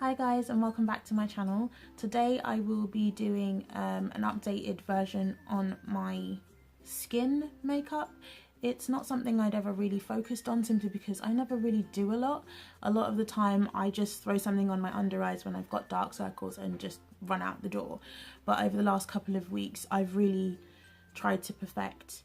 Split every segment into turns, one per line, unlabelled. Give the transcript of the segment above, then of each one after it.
Hi guys, and welcome back to my channel. Today I will be doing an updated version on my skin makeup. It's not something I'd ever really focused on simply because I never really do a lot. A lot of the time I just throw something on my under eyes when I've got dark circles and just run out the door. But over the last couple of weeks I've really tried to perfect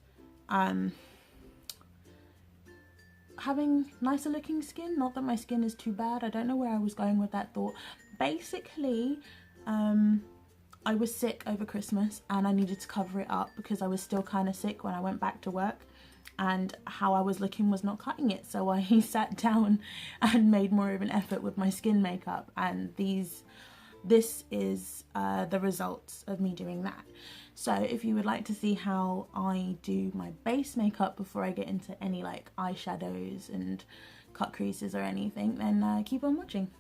having nicer looking skin. Not that my skin is too bad. I don't know where I was going with that thought. Basically, I was sick over Christmas and I needed to cover it up because I was still kind of sick when I went back to work, and how I was looking was not cutting it. So I sat down and made more of an effort with my skin makeup, and this is the results of me doing that. So if you would like to see how I do my base makeup before I get into any like eyeshadows and cut creases or anything, then keep on watching.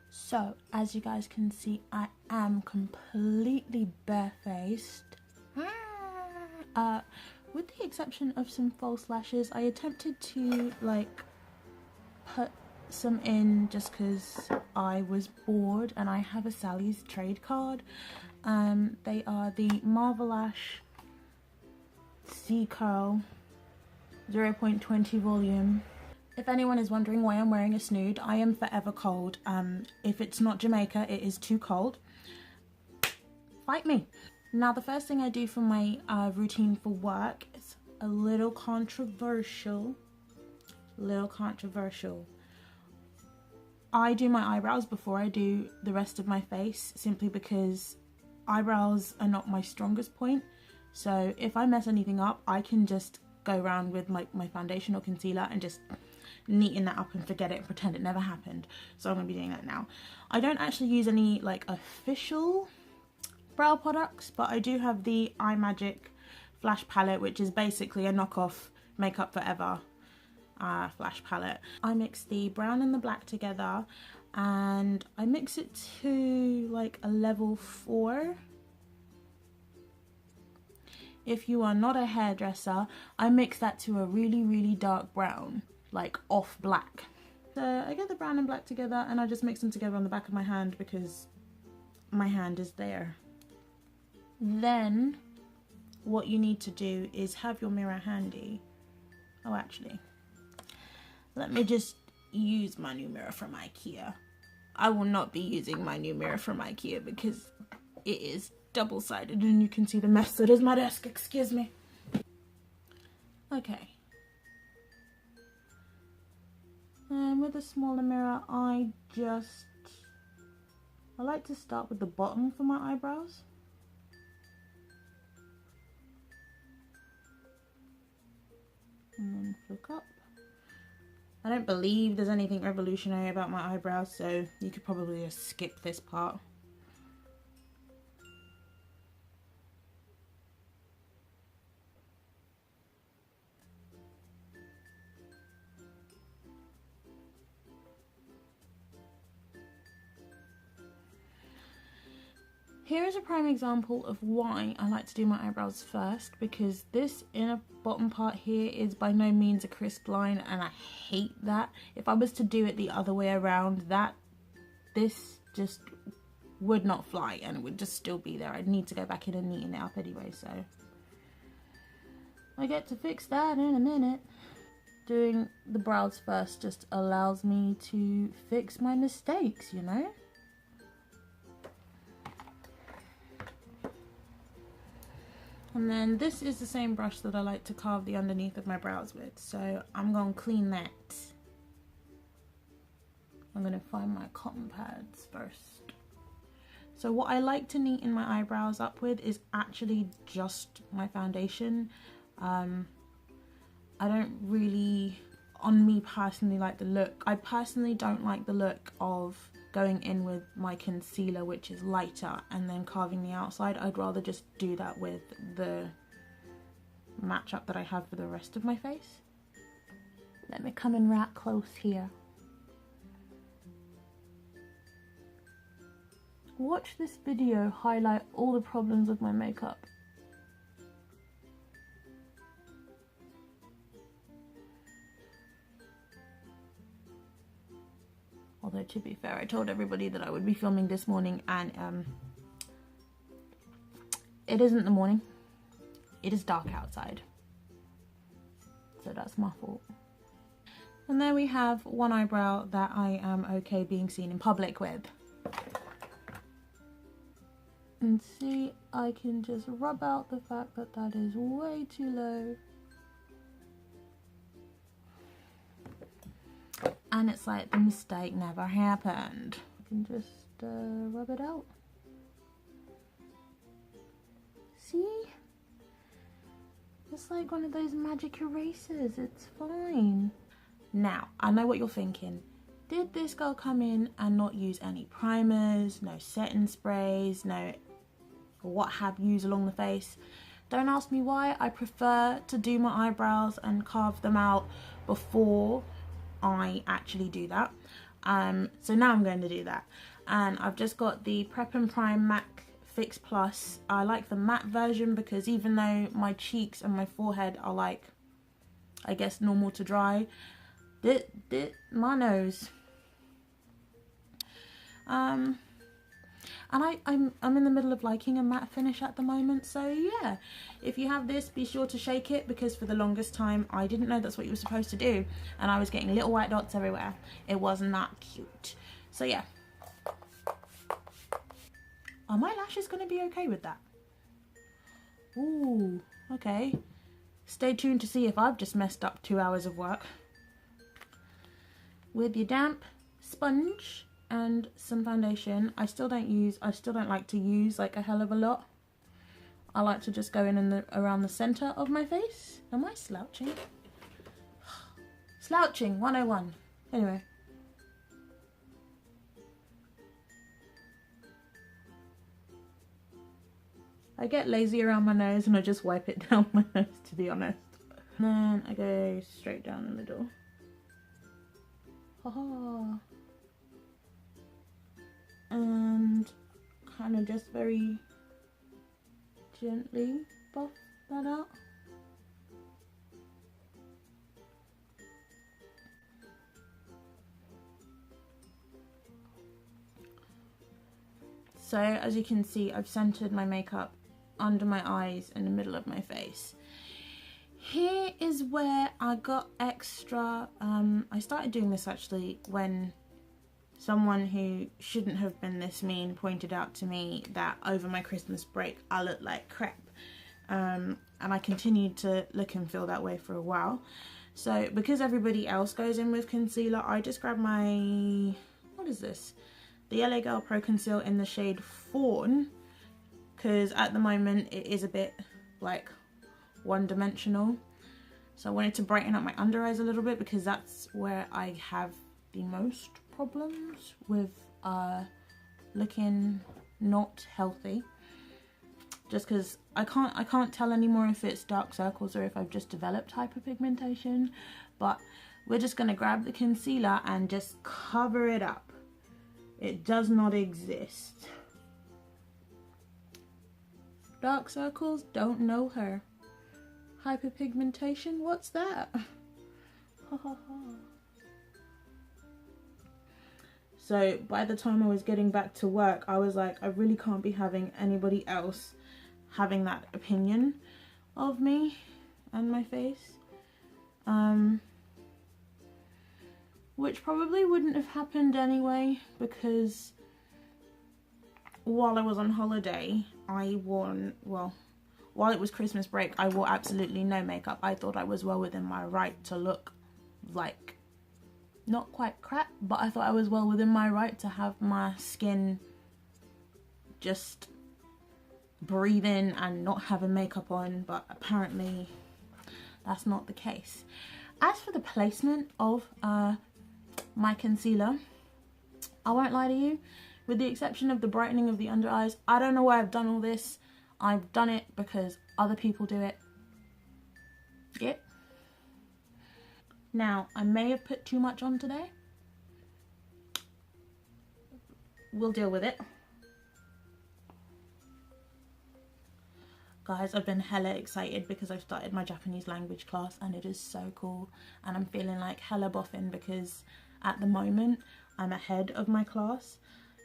So as you guys can see, I am completely barefaced. With the exception of some false lashes, I attempted to like put some in just because I was bored, and I have a Sally's trade card. They are the Marvelash C Curl 0.20 volume. If anyone is wondering why I'm wearing a snood, I am forever cold. If it's not Jamaica, it is too cold. Fight me. Now the first thing I do for my routine for work is a little controversial. I do my eyebrows before I do the rest of my face, simply because eyebrows are not my strongest point. So if I mess anything up, I can just go around with my foundation or concealer and just neaten that up and forget it and pretend it never happened. So I'm going to be doing that now. I don't actually use any like official brow products, but I do have the iMagic Flash Palette, which is basically a knockoff Makeup Forever flash palette. I mix the brown and the black together, and I mix it to like a level 4. If you are not a hairdresser, I mix that to a really dark brown, like off black. So I get the brown and black together and I just mix them together on the back of my hand because my hand is there. Then what you need to do is have your mirror handy. Oh, actually, let me just use my new mirror from IKEA. I will not be using my new mirror from IKEA because it is double-sided and you can see the mess that is my desk, excuse me. Okay. And with a smaller mirror, I like to start with the bottom for my eyebrows. And then flick up. I don't believe there's anything revolutionary about my eyebrows, so you could probably just skip this part. Here is a prime example of why I like to do my eyebrows first, because this inner bottom part here is by no means a crisp line, and I hate that. If I was to do it the other way around, this just would not fly and it would just still be there. I'd need to go back in and neaten it up anyway, so I get to fix that in a minute. Doing the brows first just allows me to fix my mistakes, you know? And then this is the same brush that I like to carve the underneath of my brows with, so I'm going to clean that. I'm going to find my cotton pads first. So what I like to neaten my eyebrows up with is actually just my foundation. I don't really, on me personally, like the look. I personally don't like the look of going in with my concealer, which is lighter, and then carving the outside. I'd rather just do that with the matchup that I have for the rest of my face. Let me come in right close here. Watch this video highlight all the problems with my makeup. Although to be fair, I told everybody that I would be filming this morning, and it isn't the morning. It is dark outside. So that's my fault. And there we have one eyebrow that I am okay being seen in public with. And see, I can just rub out the fact that that is way too low. And it's like the mistake never happened. I can just rub it out. See? It's like one of those magic erasers, it's fine. Now, I know what you're thinking. Did this girl come in and not use any primers, no setting sprays, no what have yous along the face? Don't ask me why. I prefer to do my eyebrows and carve them out before I actually do that. So now I'm going to do that. And I've just got the Prep and Prime MAC Fix Plus. I like the matte version because even though my cheeks and my forehead are like, I guess, normal to dry, my nose. And I'm in the middle of liking a matte finish at the moment, so yeah, if you have this, be sure to shake it, because for the longest time I didn't know that's what you were supposed to do, and I was getting little white dots everywhere. It was not cute. So yeah, are my lashes going to be okay with that? Ooh, okay. Stay tuned to see if I've just messed up 2 hours of work. With your damp sponge and some foundation. I still don't like to use like a hell of a lot. I like to just go in around the center of my face. Am I slouching? Slouching 101. Anyway. I get lazy around my nose and I just wipe it down my nose, to be honest. And then I go straight down the middle. Haha. And kind of just very gently buff that out. So as you can see, I've centered my makeup under my eyes in the middle of my face. Here is where I got extra, I started doing this actually when someone who shouldn't have been this mean pointed out to me that over my Christmas break I looked like crap, and I continued to look and feel that way for a while. So because everybody else goes in with concealer, I just grabbed my, what is this? The LA Girl Pro Conceal in the shade Fawn, because at the moment it is a bit like one-dimensional. So I wanted to brighten up my under eyes a little bit, because that's where I have the most problems with looking not healthy. Just because I can't tell anymore if it's dark circles or if I've just developed hyperpigmentation. But we're just going to grab the concealer and just cover it up. It does not exist. Dark circles, don't know her. Hyperpigmentation, what's that? Ha ha ha. So by the time I was getting back to work, I was like, I really can't be having anybody else having that opinion of me and my face. Which probably wouldn't have happened anyway, because while I was on holiday, while it was Christmas break, I wore absolutely no makeup. I thought I was well within my right to look like, not quite crap, but I thought I was well within my right to have my skin just breathe in and not having makeup on, but apparently that's not the case. As for the placement of my concealer, I won't lie to you, with the exception of the brightening of the under eyes, I don't know why I've done all this. I've done it because other people do it. Yep. Now, I may have put too much on today. We'll deal with it. Guys, I've been hella excited because I've started my Japanese language class and it is so cool. And I'm feeling like hella boffin because at the moment I'm ahead of my class.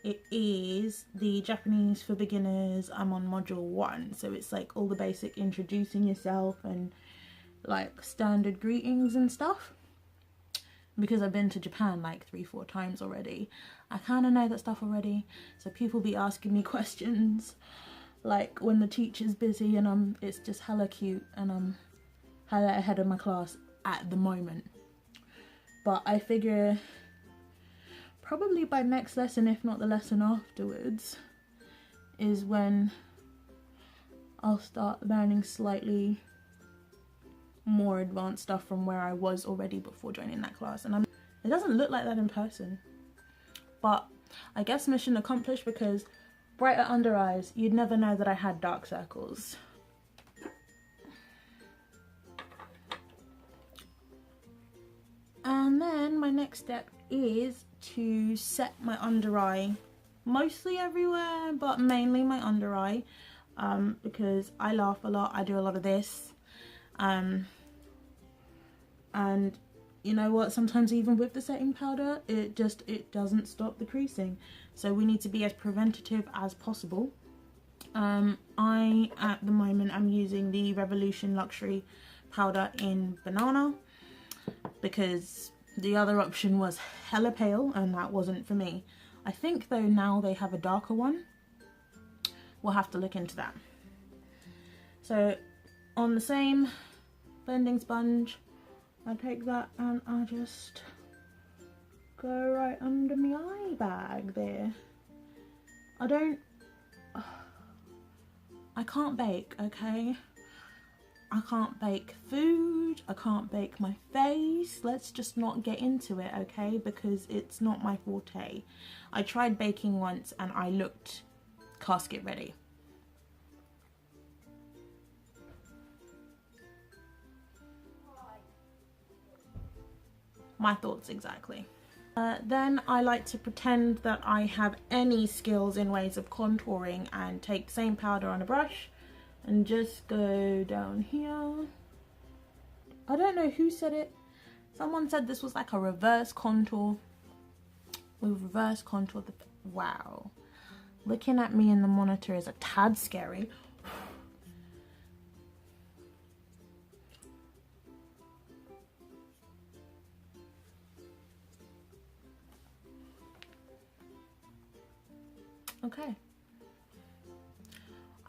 It is the Japanese for beginners. I'm on module 1, so it's like all the basic introducing yourself and like standard greetings and stuff. Because I've been to Japan like 3-4 times already, I kind of know that stuff already. So people be asking me questions like when the teacher's busy, and it's just hella cute, and I'm hella ahead of my class at the moment. But I figure probably by next lesson, if not the lesson afterwards, is when I'll start learning slightly more advanced stuff from where I was already before joining that class. And it doesn't look like that in person, but I guess mission accomplished, because brighter under eyes, you'd never know that I had dark circles. And then my next step is to set my under eye, mostly everywhere, but mainly my under eye, because I laugh a lot, I do a lot of this, and you know what, sometimes even with the setting powder, it doesn't stop the creasing, so we need to be as preventative as possible. I at the moment I'm using the Revolution Luxury powder in Banana, because the other option was hella pale and that wasn't for me. I think though now they have a darker one. We'll have to look into that. So on the same blending sponge, I take that and I just go right under my eye bag there. I can't bake, okay? I can't bake food, I can't bake my face. Let's just not get into it, okay? Because it's not my forte. I tried baking once and I looked casket ready. My thoughts exactly. Then I like to pretend that I have any skills in ways of contouring and take the same powder on a brush and just go down here. I don't know who said it. Someone said this was like a reverse contour. We reverse contour the... Wow. Looking at me in the monitor is a tad scary. Okay.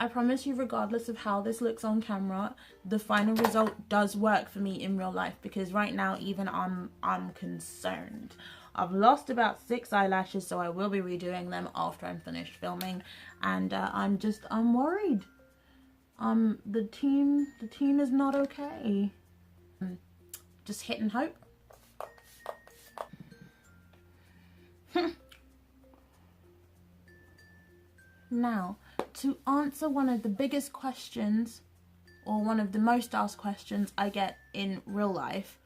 I promise you, regardless of how this looks on camera, the final result does work for me in real life, because right now even I'm concerned. I've lost about 6 eyelashes, so I will be redoing them after I'm finished filming, and I'm worried. The team is not okay. Just hit and hope. Now, to answer one of the biggest questions, or one of the most asked questions I get in real life,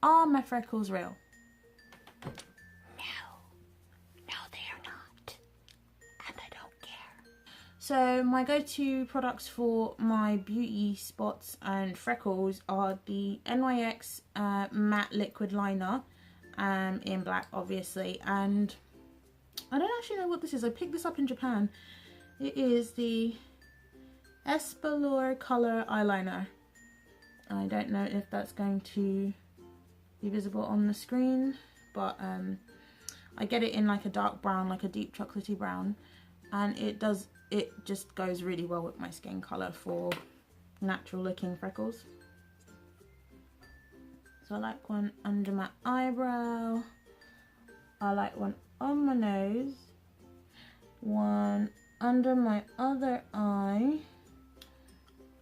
are my freckles real? No, they are not, and I don't care. So my go-to products for my beauty spots and freckles are the NYX matte liquid liner, in black obviously, and I don't actually know what this is. I picked this up in Japan. It is the Espalor Color Eyeliner. I don't know if that's going to be visible on the screen, but I get it in like a dark brown, like a deep chocolatey brown, and it just goes really well with my skin color for natural looking freckles. So I like one under my eyebrow, I like one on my nose, one under my other eye,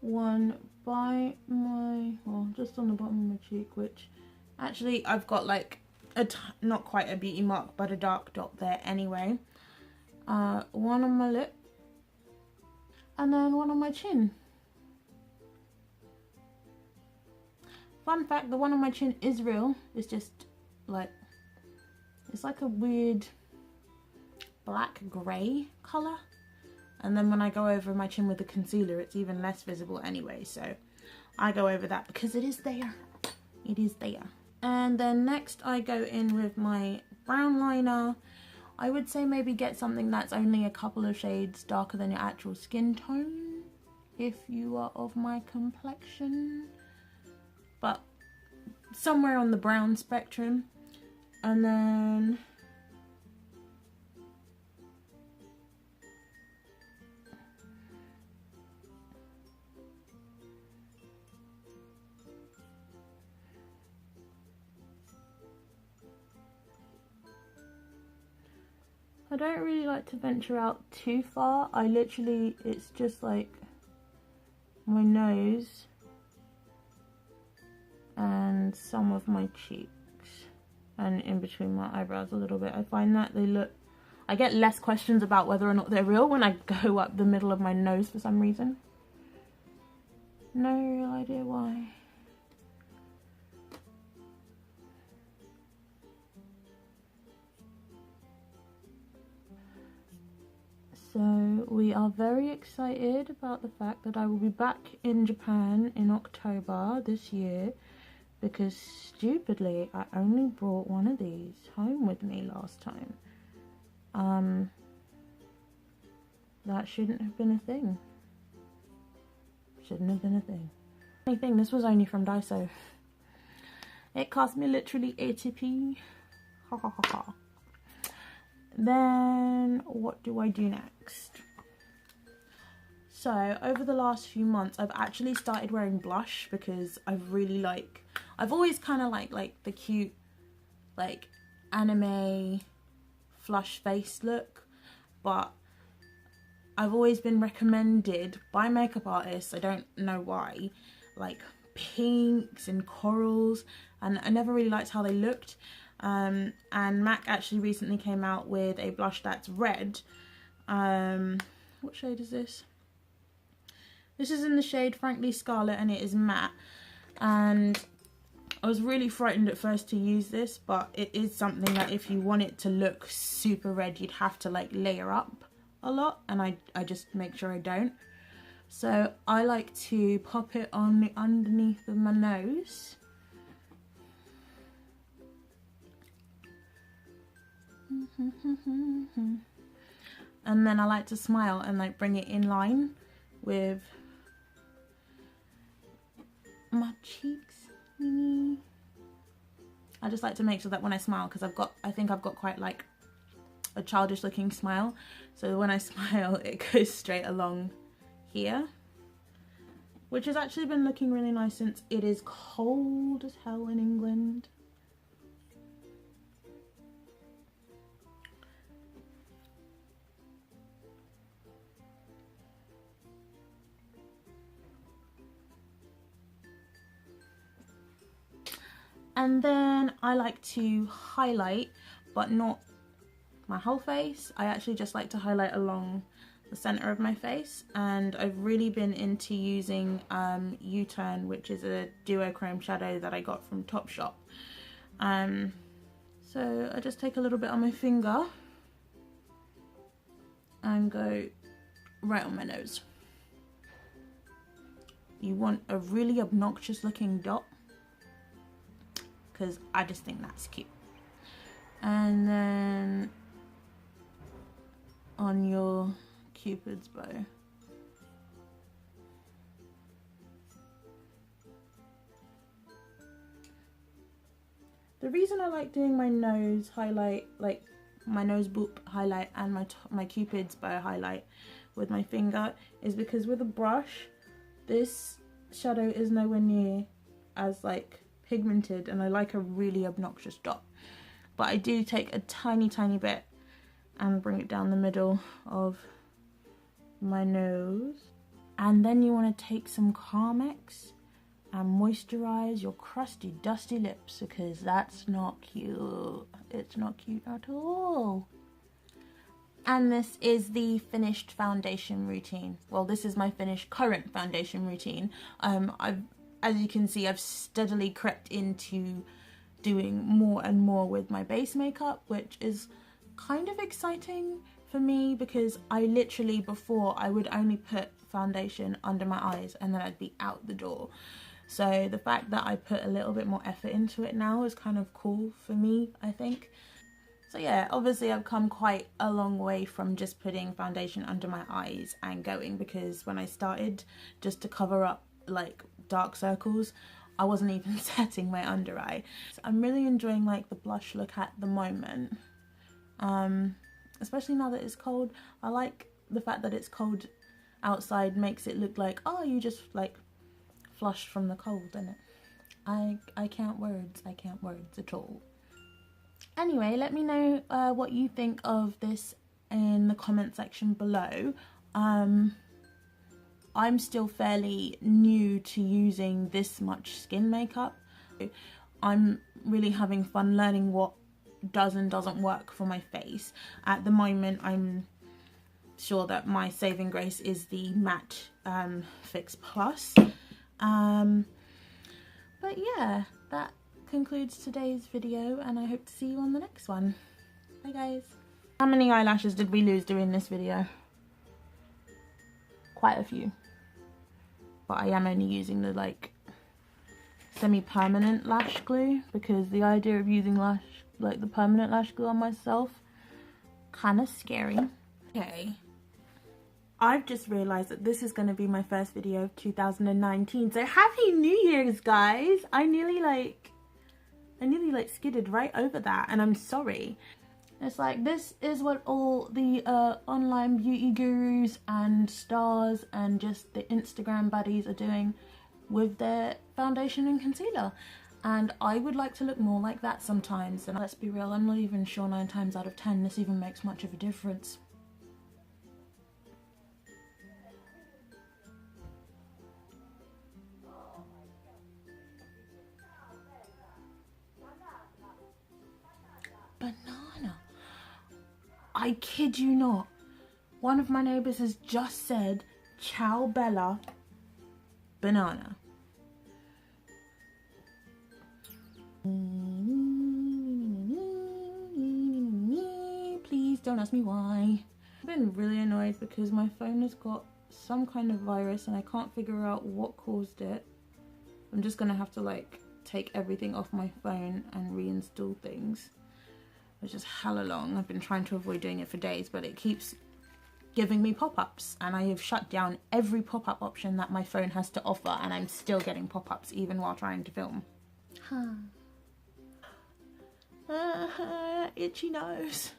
one by my, well, just on the bottom of my cheek, which actually I've got like not quite a beauty mark, but a dark dot there anyway. One on my lip, and then one on my chin. Fun fact, the one on my chin is real. It's just like, it's like a weird black grey colour. And then when I go over my chin with the concealer, it's even less visible anyway. So I go over that because it is there. It is there. And then next I go in with my brown liner. I would say maybe get something that's only a couple of shades darker than your actual skin tone if you are of my complexion, but somewhere on the brown spectrum. And then I don't really like to venture out too far. I literally, it's just like my nose and some of my cheeks and in between my eyebrows a little bit. I find that they look, I get less questions about whether or not they're real when I go up the middle of my nose for some reason. No real idea why. So we are very excited about the fact that I will be back in Japan in October this year, because stupidly I only brought one of these home with me last time. That shouldn't have been a thing. Shouldn't have been a thing. Funny thing, this was only from Daiso. It cost me literally 80p. Ha ha ha ha. Then what do I do next? So over the last few months I've actually started wearing blush, because I've really I've always kind of like the cute like anime flush face look, but I've always been recommended by makeup artists, I don't know why, like pinks and corals, and I never really liked how they looked. And MAC actually recently came out with a blush that's red. What shade is this? This is in the shade Frankly Scarlet, and it is matte. And I was really frightened at first to use this, but it is something that if you want it to look super red, you'd have to like layer up a lot, and I just make sure I don't. So I like to pop it on the underneath of my nose. And then I like to smile and like bring it in line with my cheeks. I just like to make sure that when I smile, because I think I've got quite like a childish looking smile, so when I smile it goes straight along here, which has actually been looking really nice since it is cold as hell in England. And then I like to highlight, but not my whole face. I actually just like to highlight along the center of my face, and I've really been into using U-Turn, which is a duochrome shadow that I got from Topshop. So I just take a little bit on my finger and go right on my nose. You want a really obnoxious looking dot, because I just think that's cute. And then on your Cupid's bow. The reason I like doing my nose highlight, like my nose boop highlight and my Cupid's bow highlight with my finger, is because with a brush, this shadow is nowhere near as like pigmented, and I like a really obnoxious dot. But I do take a tiny bit and bring it down the middle of my nose. And then you want to take some Carmex and moisturize your crusty dusty lips, because that's not cute. It's not cute at all. And this is the finished foundation routine. Well, this is my finished current foundation routine. As you can see, I've steadily crept into doing more and more with my base makeup, which is kind of exciting for me, because I literally, before, I would only put foundation under my eyes and then I'd be out the door. So the fact that I put a little bit more effort into it now is kind of cool for me, I think. So yeah, obviously I've come quite a long way from just putting foundation under my eyes and going, because when I started just to cover up like dark circles, I wasn't even setting my under eye. So I'm really enjoying like the blush look at the moment, especially now that it's cold. I like the fact that it's cold outside, makes it look like, oh, you just like flushed from the cold, innit? I can't words at all. Anyway, let me know what you think of this in the comment section below. I'm still fairly new to using this much skin makeup. I'm really having fun learning what does and doesn't work for my face. At the moment, I'm sure that my saving grace is the Matte Fix Plus. But yeah, that concludes today's video, and I hope to see you on the next one. Bye guys. How many eyelashes did we lose during this video? Quite a few. But I am only using the like semi-permanent lash glue, because the idea of using the permanent lash glue on myself, kind of scary. Okay. I've just realised that this is going to be my first video of 2019, so Happy New Year's, guys! I nearly skidded right over that, and I'm sorry. It's like, this is what all the online beauty gurus and stars and just the Instagram buddies are doing with their foundation and concealer. And I would like to look more like that sometimes. And let's be real, I'm not even sure 9 times out of 10 this even makes much of a difference. Banana. I kid you not. One of my neighbours has just said, "Ciao Bella, banana." Please don't ask me why. I've been really annoyed because my phone has got some kind of virus and I can't figure out what caused it. I'm just gonna have to like take everything off my phone and reinstall things, which is hella long. I've been trying to avoid doing it for days, but it keeps giving me pop-ups, and I have shut down every pop-up option that my phone has to offer, and I'm still getting pop-ups even while trying to film. Itchy nose.